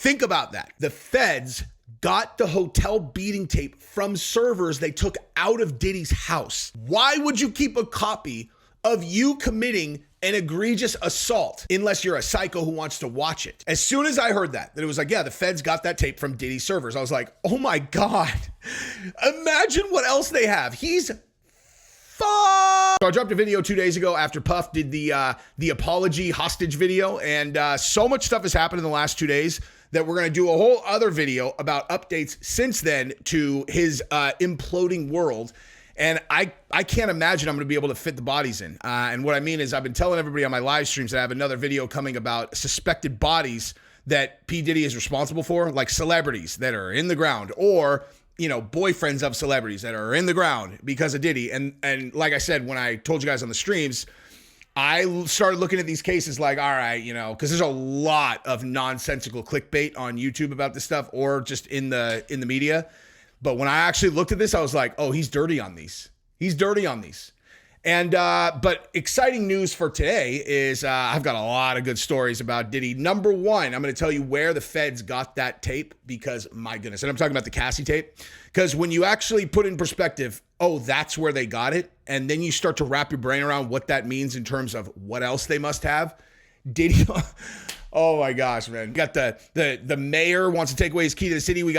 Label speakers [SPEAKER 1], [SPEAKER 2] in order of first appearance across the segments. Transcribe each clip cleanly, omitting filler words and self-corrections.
[SPEAKER 1] Think about that. The feds got the hotel beating tape from servers they took out of Diddy's house. Why would you keep a copy of you committing an egregious assault unless you're a psycho who wants to watch it? As soon as I heard that it was like, yeah, the feds got that tape from Diddy's servers, I was like, oh my God, imagine what else they have. He's fucked. So I dropped a video 2 days ago after Puff did the apology hostage video, and so much stuff has happened in the last 2 days that we're going to do a whole other video about updates since then to his imploding world. And I can't imagine I'm going to be able to fit the bodies in. And what I mean is I've been telling everybody on my live streams that I have another video coming about suspected bodies that P. Diddy is responsible for, like celebrities that are in the ground, or, you know, boyfriends of celebrities that are in the ground because of Diddy. And like I said, when I told you guys on the streams, I started looking at these cases like, all right, you know, because there's a lot of nonsensical clickbait on YouTube about this stuff, or just in the media. But when I actually looked at this, I was like, oh, he's dirty on these. He's dirty on these. And but exciting news for today is I've got a lot of good stories about Diddy. Number one, I'm going to tell you where the feds got that tape, because my goodness, and I'm talking about the Cassie tape, because when you actually put in perspective, oh, that's where they got it, and then you start to wrap your brain around what that means in terms of what else they must have. Diddy, oh my gosh, man. We got the mayor wants to take away his key to the city. We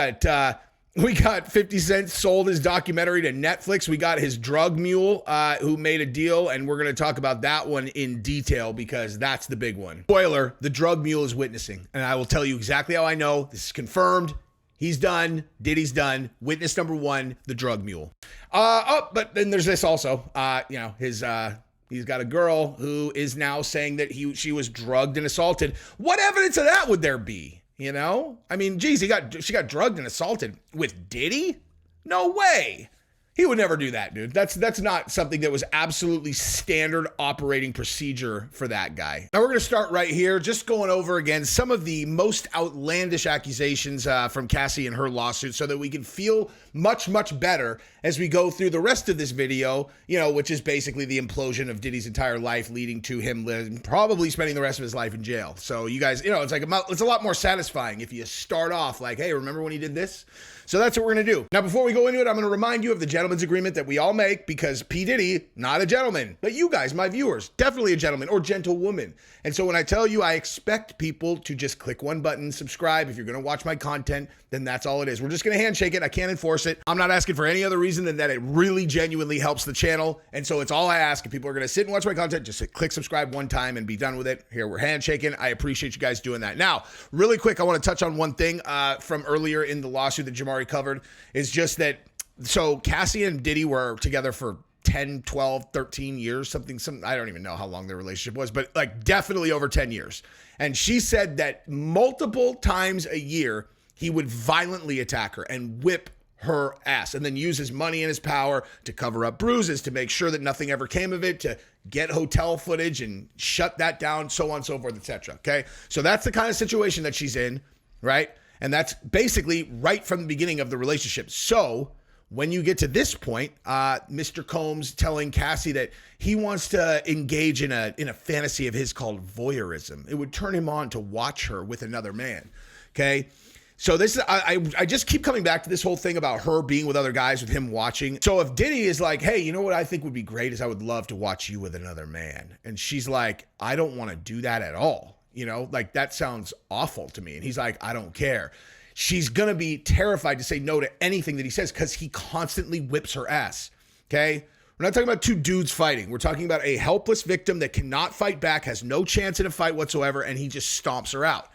[SPEAKER 1] got 50 Cent sold his documentary to Netflix. We got his drug mule who made a deal, and we're going to talk about that one in detail because that's the big one. Spoiler, the drug mule is witnessing, and I will tell you exactly how I know. This is confirmed. He's done. Diddy's done. Witness number one, the drug mule. But then there's this also. You know, he's got a girl who is now saying that she was drugged and assaulted. What evidence of that would there be? You know, I mean, geez, she got drugged and assaulted with Diddy? No way. He would never do that, dude. That's not something that was absolutely standard operating procedure for that guy. Now we're going to start right here, just going over again some of the most outlandish accusations from Cassie and her lawsuit, so that we can feel much, much better as we go through the rest of this video, you know, which is basically the implosion of Diddy's entire life, leading to him probably spending the rest of his life in jail. So you guys, you know, it's a lot more satisfying if you start off like, hey, remember when he did this? So that's what we're going to do. Now, before we go into it, I'm going to remind you of the gentleman's agreement that we all make, because P. Diddy, not a gentleman, but you guys, my viewers, definitely a gentleman or gentlewoman. And so when I tell you, I expect people to just click one button, subscribe. If you're going to watch my content, then that's all it is. We're just going to handshake it. I can't enforce it. I'm not asking for any other reason than that it really genuinely helps the channel. And so it's all I ask. If people are going to sit and watch my content, just click subscribe one time and be done with it. Here, we're handshaking. I appreciate you guys doing that. Now, really quick, I want to touch on one thing from earlier in the lawsuit that Jamari covered, is just that, so Cassie and Diddy were together for 10, 12, 13 years, something, I don't even know how long their relationship was, but like definitely over 10 years. And she said that multiple times a year, he would violently attack her and whip her ass, and then use his money and his power to cover up bruises, to make sure that nothing ever came of it, to get hotel footage and shut that down, so on and so forth, etc. Okay. So that's the kind of situation that she's in, right? And that's basically right from the beginning of the relationship. So when you get to this point, Mr. Combs telling Cassie that he wants to engage in a fantasy of his called voyeurism. It would turn him on to watch her with another man. Okay. So this is, I just keep coming back to this whole thing about her being with other guys, with him watching. So if Diddy is like, hey, you know what I think would be great is I would love to watch you with another man. And she's like, I don't want to do that at all. You know, like that sounds awful to me. And he's like, I don't care. She's going to be terrified to say no to anything that he says, because he constantly whips her ass. Okay. We're not talking about two dudes fighting. We're talking about a helpless victim that cannot fight back, has no chance in a fight whatsoever. And he just stomps her out.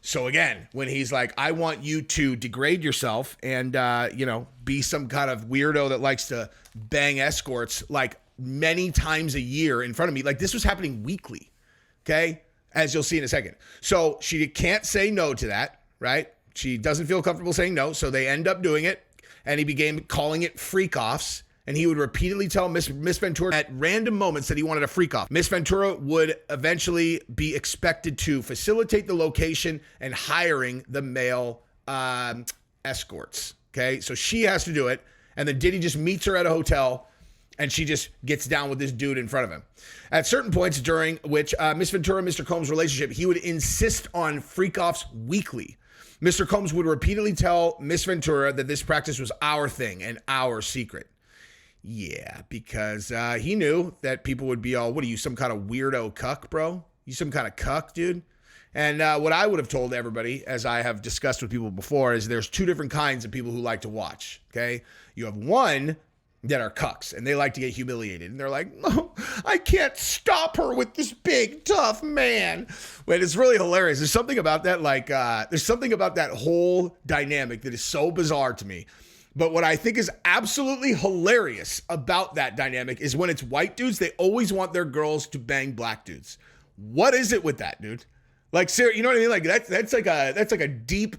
[SPEAKER 1] So again, when he's like, I want you to degrade yourself and, you know, be some kind of weirdo that likes to bang escorts like many times a year in front of me, like this was happening weekly. Okay. As you'll see in a second. So she can't say no to that, right? She doesn't feel comfortable saying no. So they end up doing it. And he began calling it freak offs. And he would repeatedly tell Miss Ventura at random moments that he wanted a freak off. Miss Ventura would eventually be expected to facilitate the location and hiring the male escorts. Okay, so she has to do it. And then Diddy just meets her at a hotel, and she just gets down with this dude in front of him. At certain points during which Miss Ventura and Mr. Combs' relationship, he would insist on freak offs weekly. Mr. Combs would repeatedly tell Miss Ventura that this practice was our thing and our secret. Yeah, because he knew that people would be all, what are you, some kind of weirdo cuck, bro? You some kind of cuck, dude? And what I would have told everybody, as I have discussed with people before, is there's two different kinds of people who like to watch, okay? You have one that are cucks, and they like to get humiliated. And they're like, oh, I can't stop her with this big, tough man. But it's really hilarious. There's something about that, like, there's something about that whole dynamic that is so bizarre to me. But what I think is absolutely hilarious about that dynamic is when it's white dudes, they always want their girls to bang black dudes. What is it with that, dude? Like, Sarah, you know what I mean? Like that's like a deep,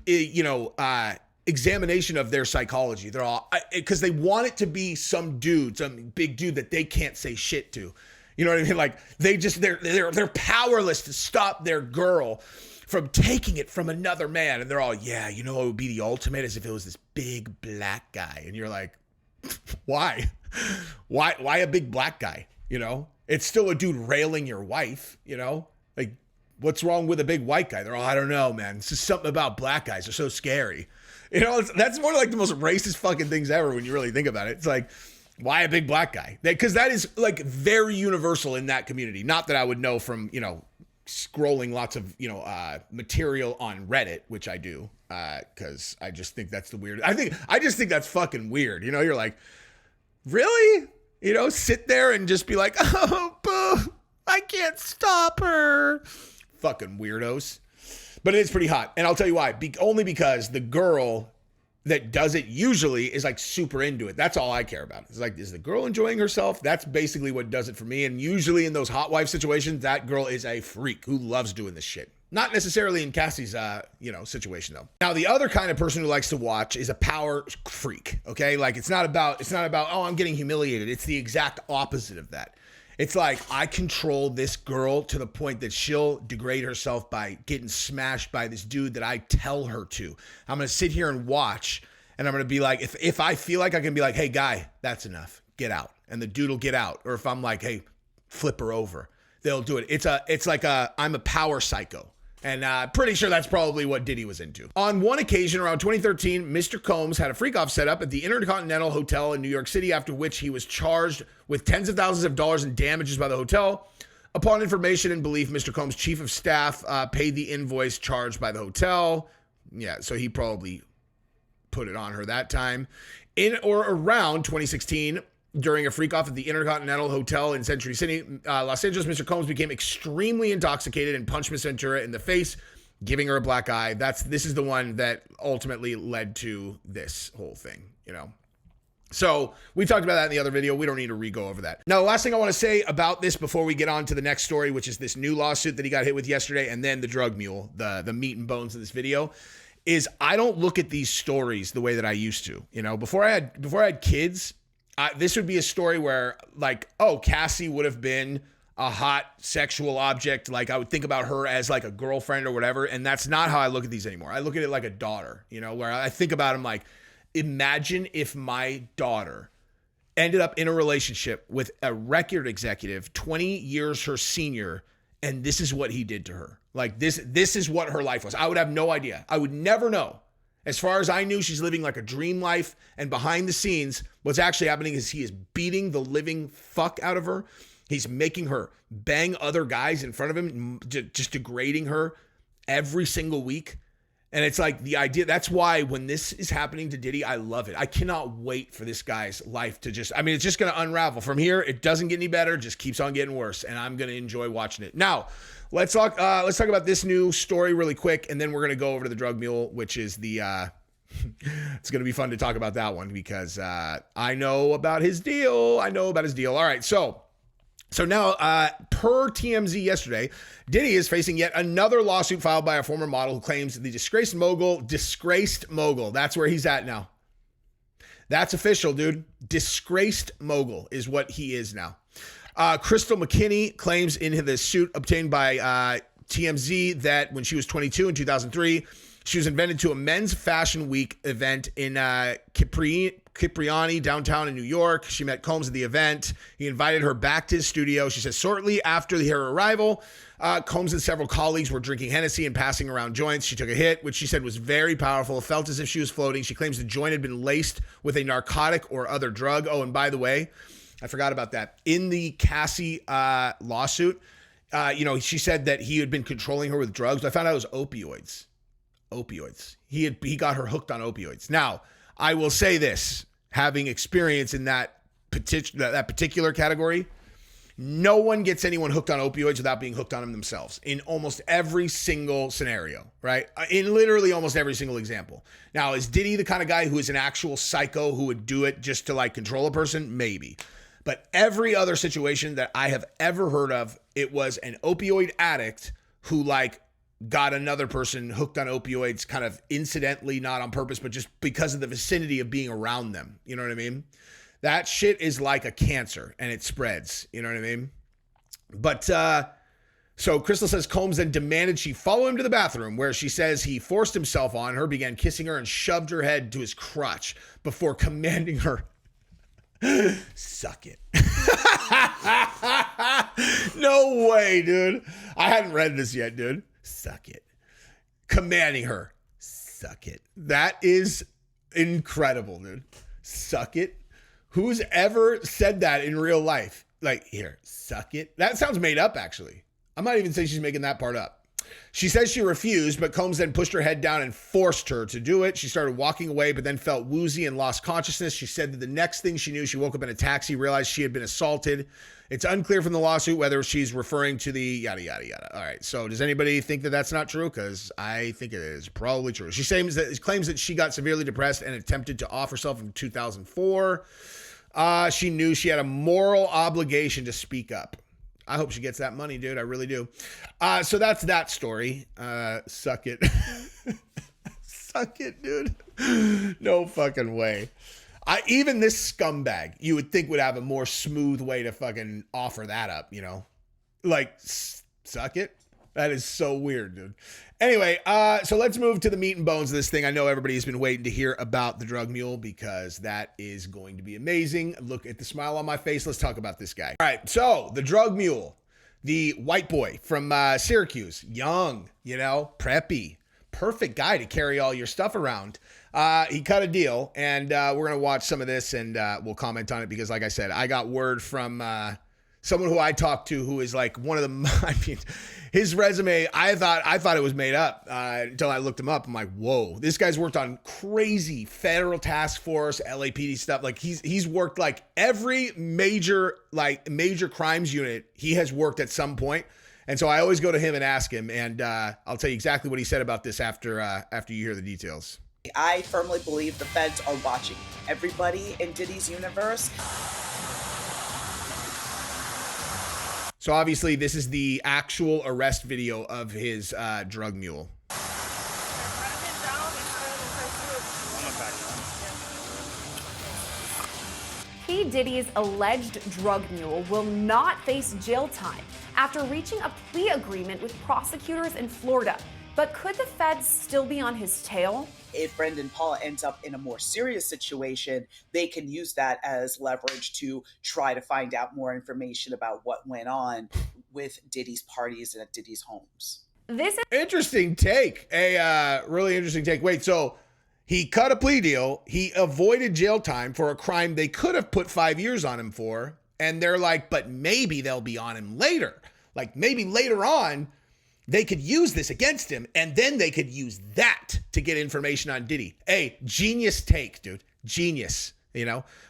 [SPEAKER 1] examination of their psychology. They're all, because they want it to be some dude, some big dude that they can't say shit to. You know what I mean? Like they're powerless to stop their girl from taking it from another man. And they're all, yeah, you know, it would be the ultimate as if it was this big black guy. And you're like, why? Why a big black guy? You know, it's still a dude railing your wife, you know, like what's wrong with a big white guy? They're all, I don't know, man. It's just something about black guys. They're so scary. You know, that's more like the most racist fucking things ever when you really think about it. It's like, why a big black guy? Because that is like very universal in that community. Not that I would know from, you know, scrolling lots of, you know, material on Reddit, which I do, because I just think that's the weird. I just think that's fucking weird. You know, you're like, really? You know, sit there and just be like, oh, boo, I can't stop her. Fucking weirdos. But it is pretty hot. And I'll tell you why. Only because the girl that does it usually is like super into it. That's all I care about. It's like, is the girl enjoying herself? That's basically what does it for me. And usually in those hot wife situations, that girl is a freak who loves doing this shit. Not necessarily in Cassie's, situation though. Now, the other kind of person who likes to watch is a power freak. Okay. Like it's not about, oh, I'm getting humiliated. It's the exact opposite of that. It's like, I control this girl to the point that she'll degrade herself by getting smashed by this dude that I tell her to. I'm going to sit here and watch, and I'm going to be like, if I feel like I can be like, hey, guy, that's enough. Get out. And the dude will get out. Or if I'm like, hey, flip her over, they'll do it. It's like I'm a power psycho. And pretty sure that's probably what Diddy was into. On one occasion around 2013, Mr. Combs had a freak-off set up at the Intercontinental Hotel in New York City, after which he was charged with tens of thousands of dollars in damages by the hotel. Upon information and belief, Mr. Combs' chief of staff paid the invoice charged by the hotel. Yeah, so he probably put it on her that time. In or around 2016, during a freak-off at the Intercontinental Hotel in Century City, Los Angeles, Mr. Combs became extremely intoxicated and punched Miss Ventura in the face, giving her a black eye. This is the one that ultimately led to this whole thing, you know. So we talked about that in the other video. We don't need to re-go over that. Now, the last thing I want to say about this before we get on to the next story, which is this new lawsuit that he got hit with yesterday, and then the drug mule, the meat and bones of this video, is I don't look at these stories the way that I used to. You know, before I had kids, this would be a story where, like, oh, Cassie would have been a hot sexual object. Like, I would think about her as like a girlfriend or whatever. And that's not how I look at these anymore. I look at it like a daughter, you know, where I think about them like, imagine if my daughter ended up in a relationship with a record executive, 20 years her senior, and this is what he did to her. Like, this is what her life was. I would have no idea. I would never know. As far as I knew, she's living like a dream life, and behind the scenes, what's actually happening is he is beating the living fuck out of her. He's making her bang other guys in front of him, just degrading her every single week. And it's like the idea, that's why when this is happening to Diddy, I love it. I cannot wait for this guy's life to just, I mean, it's just going to unravel. From here, it doesn't get any better, just keeps on getting worse, and I'm going to enjoy watching it. Now, let's talk about this new story really quick, and then we're going to go over to the drug mule, which is the, it's going to be fun to talk about that one because I know about his deal. All right, so now, per TMZ yesterday, Diddy is facing yet another lawsuit filed by a former model who claims the disgraced mogul, that's where he's at now. That's official, dude. Disgraced mogul is what he is now. Crystal McKinney claims in the suit obtained by TMZ that when she was 22 in 2003, She was invited to a men's fashion week event in Cipriani, downtown in New York. She met Combs at the event. He invited her back to his studio. She says shortly after her arrival, Combs and several colleagues were drinking Hennessy and passing around joints. She took a hit, which she said was very powerful. It felt as if she was floating. She claims the joint had been laced with a narcotic or other drug. Oh, and by the way, I forgot about that. In the Cassie lawsuit, she said that he had been controlling her with drugs. I found out it was opioids. He got her hooked on opioids. Now, I will say this, having experience in that particular category, no one gets anyone hooked on opioids without being hooked on them themselves in almost every single scenario, right? In literally almost every single example. Now, is Diddy the kind of guy who is an actual psycho who would do it just to like control a person? Maybe. But every other situation that I have ever heard of, it was an opioid addict who like got another person hooked on opioids kind of incidentally, not on purpose, but just because of the vicinity of being around them. You know what I mean? That shit is like a cancer and it spreads. You know what I mean? But so Crystal says Combs then demanded she follow him to the bathroom, where she says he forced himself on her, began kissing her, and shoved her head to his crotch before commanding her, suck it. No way, dude. I hadn't read this yet, dude. Suck it. Commanding her, suck it. That is incredible, dude. Suck it. Who's ever said that in real life? Like, here, suck it. That sounds made up, actually. I might even say she's making that part up. She says she refused, but Combs then pushed her head down and forced her to do it. She started walking away, but then felt woozy and lost consciousness. She said that the next thing she knew, she woke up in a taxi, realized she had been assaulted. It's unclear from the lawsuit whether she's referring to the yada, yada, yada. All right. So does anybody think that that's not true? Because I think it is probably true. She claims that she got severely depressed and attempted to off herself in 2004. She knew she had a moral obligation to speak up. I hope she gets that money, dude. I really do. So that's that story. Suck it. Suck it, dude. No fucking way. Even this scumbag, you would think would have a more smooth way to fucking offer that up, you know? Like, suck it? That is so weird, dude. Anyway, so let's move to the meat and bones of this thing. I know everybody's been waiting to hear about the drug mule because that is going to be amazing. Look at the smile on my face. Let's talk about this guy. All right, so the drug mule, the white boy from Syracuse, young, preppy, perfect guy to carry all your stuff around. He cut a deal, and we're going to watch some of this, and we'll comment on it because, like I said, I got word from someone who I talked to who is like one of the, his resume, I thought it was made up until I looked him up. I'm like, whoa, this guy's worked on crazy federal task force, LAPD stuff. Like he's worked like every major crimes unit he has worked at some point. And so I always go to him and ask him, and I'll tell you exactly what he said about this after you hear the details.
[SPEAKER 2] I firmly believe the feds are watching everybody in Diddy's universe.
[SPEAKER 1] So obviously this is the actual arrest video of his drug mule.
[SPEAKER 3] P. Diddy's alleged drug mule will not face jail time after reaching a plea agreement with prosecutors in Florida. But could the feds still be on his tail?
[SPEAKER 2] If Brendan Paul ends up in a more serious situation, they can use that as leverage to try to find out more information about what went on with Diddy's parties and at Diddy's homes.
[SPEAKER 3] This is
[SPEAKER 1] interesting take. A really interesting take. Wait, so he cut a plea deal. He avoided jail time for a crime they could have put 5 years on him for. And they're like, but maybe they'll be on him later. Like maybe later on, they could use this against him, and then they could use that to get information on Diddy. Hey, genius take, dude. Genius,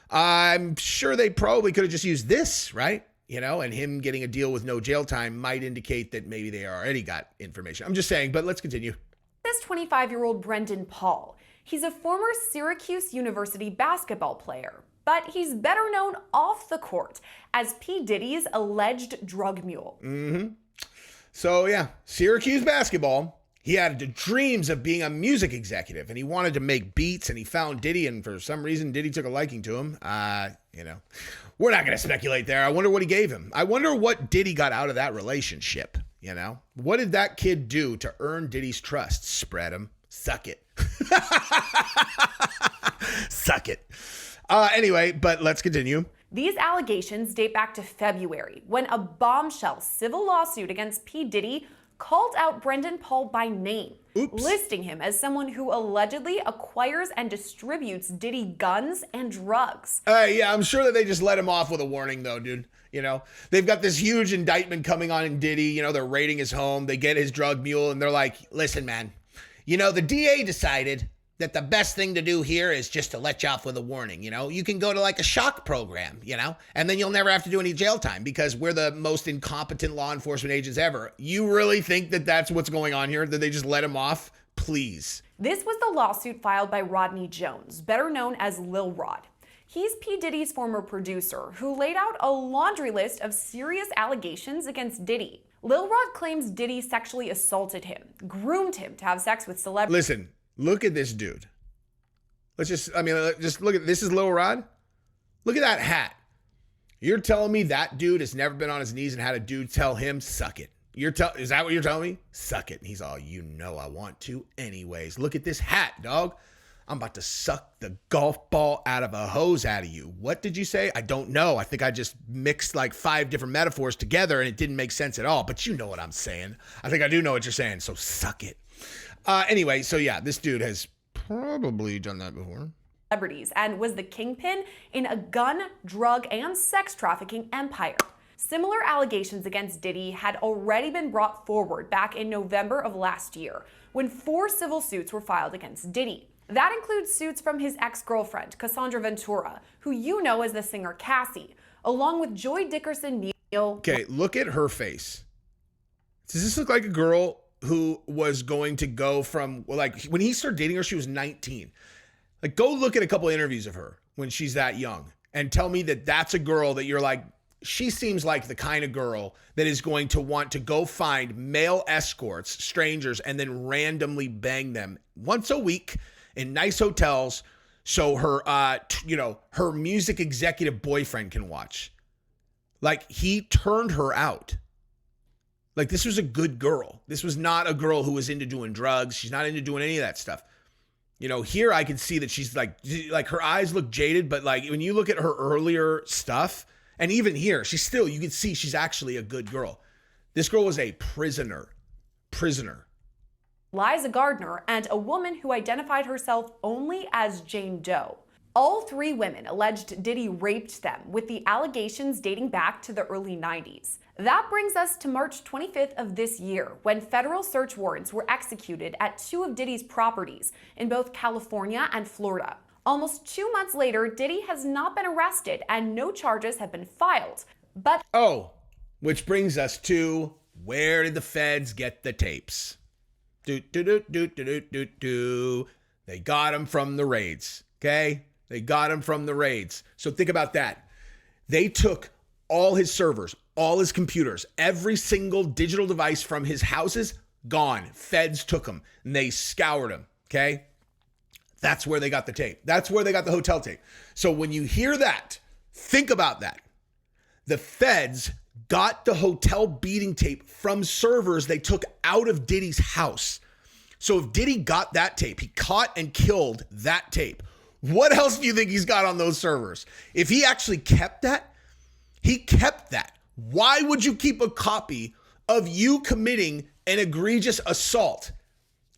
[SPEAKER 1] I'm sure they probably could have just used this, right? And him getting a deal with no jail time might indicate that maybe they already got information. I'm just saying, but let's continue.
[SPEAKER 3] This 25-year-old Brendan Paul. He's a former Syracuse University basketball player, but he's better known off the court as P. Diddy's alleged drug mule.
[SPEAKER 1] Mm-hmm. So yeah, Syracuse basketball. He had dreams of being a music executive, and he wanted to make beats, and he found Diddy, and for some reason, Diddy took a liking to him. We're not going to speculate there. I wonder what he gave him. I wonder what Diddy got out of that relationship, What did that kid do to earn Diddy's trust? Spread him. Suck it. Suck it. Anyway, but let's continue.
[SPEAKER 3] These allegations date back to February, when a bombshell civil lawsuit against P. Diddy called out Brendan Paul by name, listing him as someone who allegedly acquires and distributes Diddy guns and drugs.
[SPEAKER 1] Yeah, I'm sure that they just let him off with a warning, though, dude. You know, they've got this huge indictment coming on in Diddy. You know, they're raiding his home. They get his drug mule, and they're like, listen, man, you know, the DA decided that the best thing to do here is just to let you off with a warning. You know, you can go to like a shock program, you know, and then you'll never have to do any jail time because we're the most incompetent law enforcement agents ever. You really think that that's what's going on here? That they just let him off? Please.
[SPEAKER 3] This was the lawsuit filed by Rodney Jones, better known as Lil Rod. He's P. Diddy's former producer, who laid out a laundry list of serious allegations against Diddy. Lil Rod claims Diddy sexually assaulted him, groomed him to have sex with celebrities.
[SPEAKER 1] Listen. Look at this dude. Just look at, this is Lil Rod. Look at that hat. You're telling me that dude has never been on his knees and had a dude tell him, suck it. Is that what you're telling me? Suck it. And he's all, you know I want to anyways. Look at this hat, dog. I'm about to suck the golf ball out of a hose out of you. What did you say? I don't know. I think I just mixed like 5 different metaphors together and it didn't make sense at all. But you know what I'm saying. I think I do know what you're saying. So suck it. Anyway, so yeah, this dude has probably done that before.
[SPEAKER 3] Celebrities and was the kingpin in a gun, drug, and sex trafficking empire. Similar allegations against Diddy had already been brought forward back in November of last year, when 4 civil suits were filed against Diddy. That includes suits from his ex-girlfriend, Cassandra Ventura, who you know as the singer Cassie, along with Joy Dickerson Mule.
[SPEAKER 1] Okay, look at her face. Does this look like a girl who was going to go from, like, when he started dating her, she was 19. Like, go look at a couple interviews of her when she's that young and tell me that that's a girl that you're like, she seems like the kind of girl that is going to want to go find male escorts, strangers, and then randomly bang them once a week in nice hotels so her, her music executive boyfriend can watch. Like, he turned her out. Like, this was a good girl. This was not a girl who was into doing drugs. She's not into doing any of that stuff. You know, here I can see that she's like her eyes look jaded, but like when you look at her earlier stuff, and even here, you can see she's actually a good girl. This girl was a prisoner.
[SPEAKER 3] Liza Gardner, and a woman who identified herself only as Jane Doe. All 3 women alleged Diddy raped them, with the allegations dating back to the early 90s. That brings us to March 25th of this year, when federal search warrants were executed at 2 of Diddy's properties in both California and Florida. Almost 2 months later, Diddy has not been arrested and no charges have been filed. But
[SPEAKER 1] which brings us to, where did the feds get the tapes? They got them from the raids, okay? They got him from the raids. So think about that. They took all his servers, all his computers, every single digital device from his houses, gone. Feds took them and they scoured them, okay? That's where they got the tape. That's where they got the hotel tape. So when you hear that, think about that. The feds got the hotel beating tape from servers they took out of Diddy's house. So if Diddy got that tape, he caught and killed that tape. What else do you think he's got on those servers? If he actually kept that, he kept that. Why would you keep a copy of you committing an egregious assault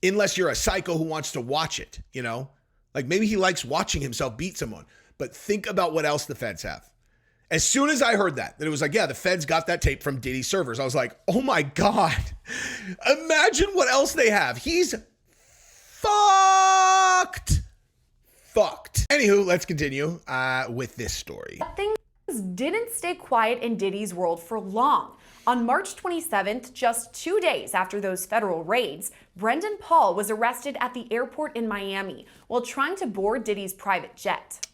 [SPEAKER 1] unless you're a psycho who wants to watch it, you know? Like maybe he likes watching himself beat someone, but think about what else the feds have. As soon as I heard that it was like, yeah, the feds got that tape from Diddy's servers, I was like, oh my God, imagine what else they have. He's fucked. Anywho, let's continue with this story.
[SPEAKER 3] Things didn't stay quiet in Diddy's world for long. On March 27th, just 2 days after those federal raids, Brendan Paul was arrested at the airport in Miami while trying to board Diddy's private jet.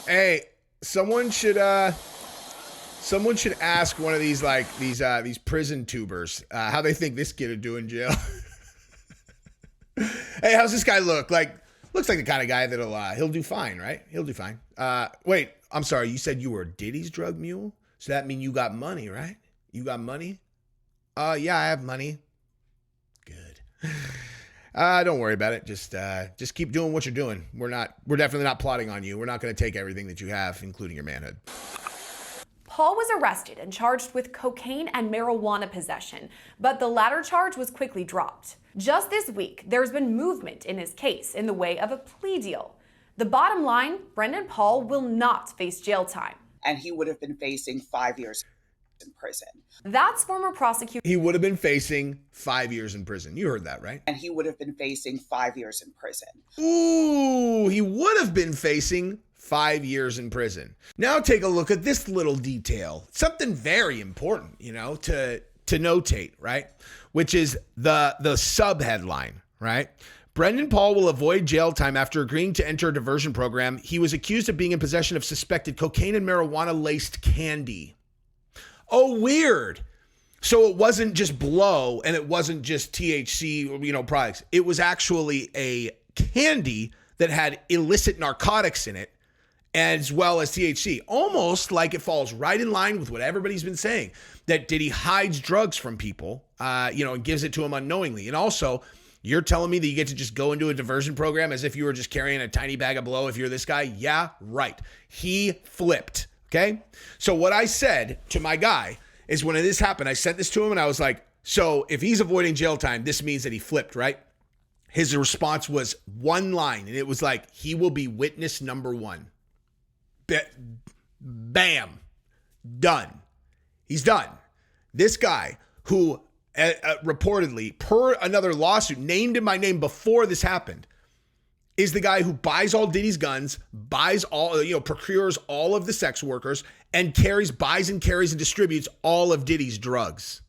[SPEAKER 1] Hey, someone should ask one of these these prison tubers how they think this kid would do in jail. Hey, how's this guy look? Like, looks like the kind of guy that'll he'll do fine, right? He'll do fine. Wait, I'm sorry, you said you were Diddy's drug mule? So that means you got money, right? You got money? Yeah, I have money. Good. Don't worry about it. Just keep doing what you're doing. We're definitely not plotting on you. We're not going to take everything that you have, including your manhood.
[SPEAKER 3] Paul was arrested and charged with cocaine and marijuana possession, but the latter charge was quickly dropped. Just this week, there's been movement in his case in the way of a plea deal. The bottom line, Brendan Paul will not face jail time.
[SPEAKER 2] And he would have been facing 5 years in prison.
[SPEAKER 3] That's former prosecutor.
[SPEAKER 1] He would have been facing 5 years in prison. You heard that, right?
[SPEAKER 2] And he would have been facing 5 years in prison.
[SPEAKER 1] Ooh, he would have been facing 5 years in prison. Now take a look at this little detail. Something very important, to notate, right? Which is the sub headline, right? Brendan Paul will avoid jail time after agreeing to enter a diversion program. He was accused of being in possession of suspected cocaine and marijuana laced candy. Oh, weird. So it wasn't just blow and it wasn't just THC, products. It was actually a candy that had illicit narcotics in it, as well as THC. Almost like it falls right in line with what everybody's been saying, that Diddy hides drugs from people, and gives it to them unknowingly. And also, you're telling me that you get to just go into a diversion program as if you were just carrying a tiny bag of blow if you're this guy? Yeah, right. He flipped. Okay. So what I said to my guy is when this happened, I sent this to him and I was like, so if he's avoiding jail time, this means that he flipped, right? His response was one line and it was like, he will be witness number one. Bam. Done. He's done. This guy who reportedly, per another lawsuit, named in my name before this happened, is the guy who buys all Diddy's guns, buys all, procures all of the sex workers, and buys and carries and distributes all of Diddy's drugs.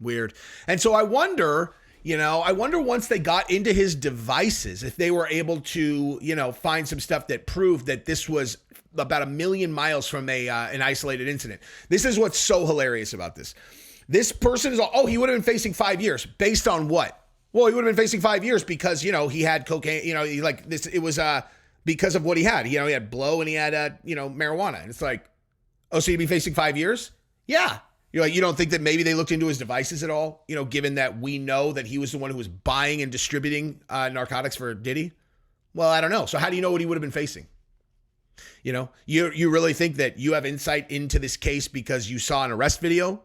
[SPEAKER 1] Weird. And so I wonder once they got into his devices, if they were able to, find some stuff that proved that this was about 1 million miles from an isolated incident. This is what's so hilarious about this. This person is, he would have been facing 5 years. Based on what? Well, he would have been facing 5 years because, he had cocaine, it was because of what he had. He had blow and he had, marijuana. And it's like, so you'd be facing 5 years? Yeah. You're like, you don't think that maybe they looked into his devices at all? Given that we know that he was the one who was buying and distributing narcotics for Diddy? Well, I don't know. So how do you know what he would have been facing? You really think that you have insight into this case because you saw an arrest video?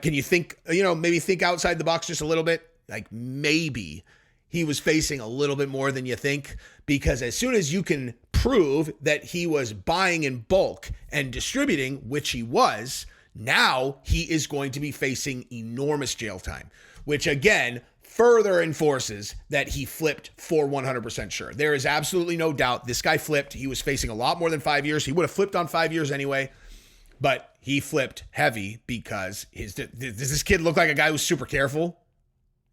[SPEAKER 1] Can you think, maybe think outside the box just a little bit? Like maybe he was facing a little bit more than you think, because as soon as you can prove that he was buying in bulk and distributing, which he was, now he is going to be facing enormous jail time, which again, further enforces that he flipped for 100% sure. There is absolutely no doubt this guy flipped. He was facing a lot more than 5 years. He would have flipped on 5 years anyway, but he flipped heavy because does this kid look like a guy who's super careful?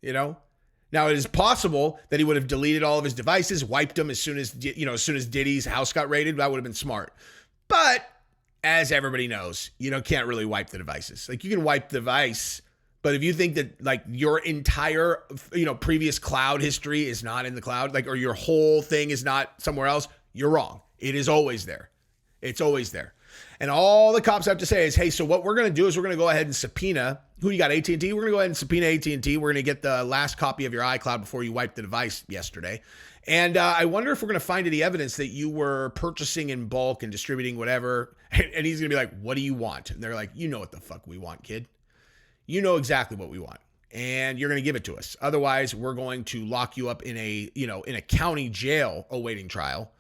[SPEAKER 1] Now it is possible that he would have deleted all of his devices, wiped them as soon as Diddy's house got raided. That would have been smart. But as everybody knows, can't really wipe the devices. Like you can wipe the device, but if you think that like your entire, previous cloud history is not in the cloud, or your whole thing is not somewhere else, you're wrong. It is always there. It's always there. And all the cops have to say is, hey, so what we're going to do is we're going to go ahead and subpoena. Who you got, AT&T? We're going to go ahead and subpoena AT&T. We're going to get the last copy of your iCloud before you wiped the device yesterday. And I wonder if we're going to find any evidence that you were purchasing in bulk and distributing whatever. And he's going to be like, what do you want? And they're like, you know what the fuck we want, kid. You know exactly what we want. And you're going to give it to us. Otherwise, we're going to lock you up in a county jail awaiting trial.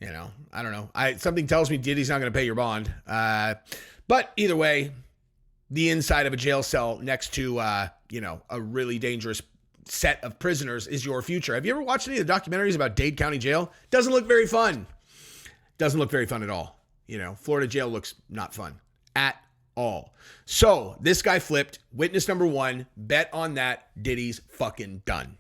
[SPEAKER 1] I don't know. Something tells me Diddy's not going to pay your bond. But either way, the inside of a jail cell next to, a really dangerous set of prisoners is your future. Have you ever watched any of the documentaries about Dade County Jail? Doesn't look very fun. Doesn't look very fun at all. Florida jail looks not fun at all. So this guy flipped. Witness number one. Bet on that. Diddy's fucking done.